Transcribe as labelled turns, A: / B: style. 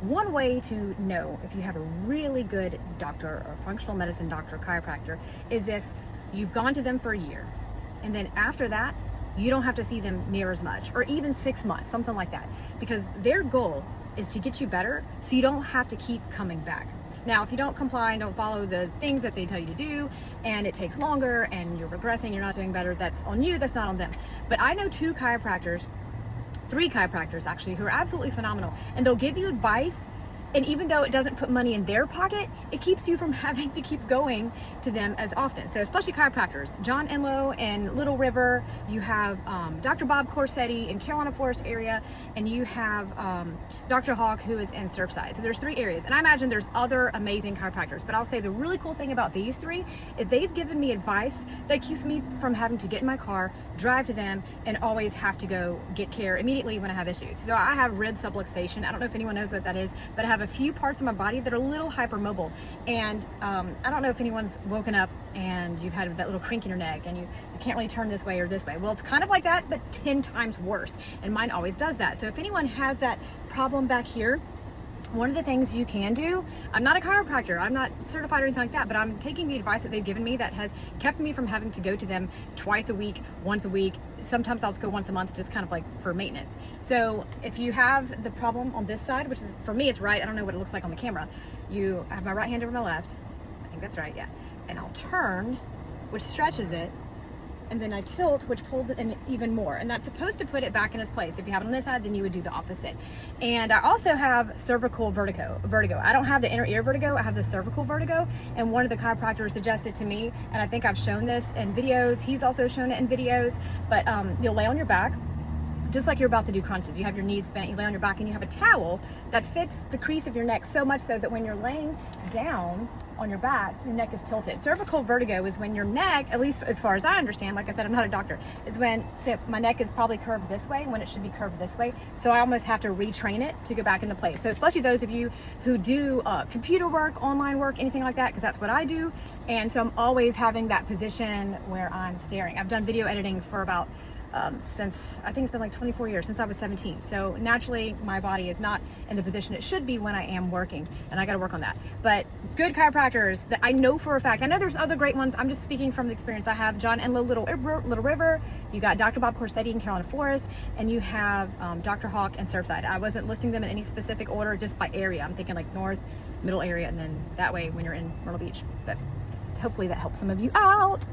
A: One way to know if you have a really good doctor or functional medicine doctor, chiropractor, is if you've gone to them for a year, and then after that, you don't have to see them near as much, or even 6 months, something like that, because their goal is to get you better so you don't have to keep coming back. Now, if you don't comply and don't follow the things that they tell you to do, and it takes longer and you're regressing, you're not doing better, that's on you, that's not on them. But I know 3 chiropractors actually, who are absolutely phenomenal, and they'll give you advice, and even though it doesn't put money in their pocket, it keeps you from having to keep going to them as often. So especially chiropractors, John Enlow in Little River, you have Dr. Bob Corsetti in Carolina Forest area, and you have Dr. Hawk, who is in Surfside. So there's 3 areas, and I imagine there's other amazing chiropractors, but I'll say the really cool thing about these 3 is they've given me advice that keeps me from having to get in my car, drive to them, and always have to go get care immediately when I have issues. So I have rib subluxation. I don't know if anyone knows what that is, but I have a few parts of my body that are a little hypermobile, and I don't know if anyone's woken up and you've had that little crink in your neck and you can't really turn this way or this way. Well, it's kind of like that, but 10 times worse, and mine always does that. So if anyone has that problem back here, one of the things you can do, I'm not a chiropractor, I'm not certified or anything like that, but I'm taking the advice that they've given me that has kept me from having to go to them twice a week, once a week. Sometimes I'll just go once a month, just kind of like for maintenance. So if you have the problem on this side, which is, for me, it's right, I don't know what it looks like on the camera. You have my right hand over my left, I think that's right, yeah. And I'll turn, which stretches it, and then I tilt, which pulls it in even more. And that's supposed to put it back in its place. If you have it on this side, then you would do the opposite. And I also have cervical vertigo. I don't have the inner ear vertigo, I have the cervical vertigo. And one of the chiropractors suggested to me, and I think I've shown this in videos, he's also shown it in videos, but you'll lay on your back, just like you're about to do crunches. You have your knees bent, you lay on your back, and you have a towel that fits the crease of your neck so much so that when you're laying down on your back, your neck is tilted. Cervical vertigo is when your neck, at least as far as I understand, like I said, I'm not a doctor, is when my neck is probably curved this way when it should be curved this way. So I almost have to retrain it to go back into place. So especially those of you who do computer work, online work, anything like that, because that's what I do. And so I'm always having that position where I'm staring. I've done video editing for about since, I think it's been like 24 years, since I was 17. So naturally, my body is not in the position it should be when I am working, and I got to work on that. But good chiropractors that I know for a fact, I know there's other great ones, I'm just speaking from the experience I have. John Enlow, Little River, you got Dr. Bob Corsetti in Carolina Forest, and you have Dr. Hawk in Surfside. I wasn't listing them in any specific order, just by area. I'm thinking like north, middle area, and then that way when you're in Myrtle Beach. But hopefully that helps some of you out.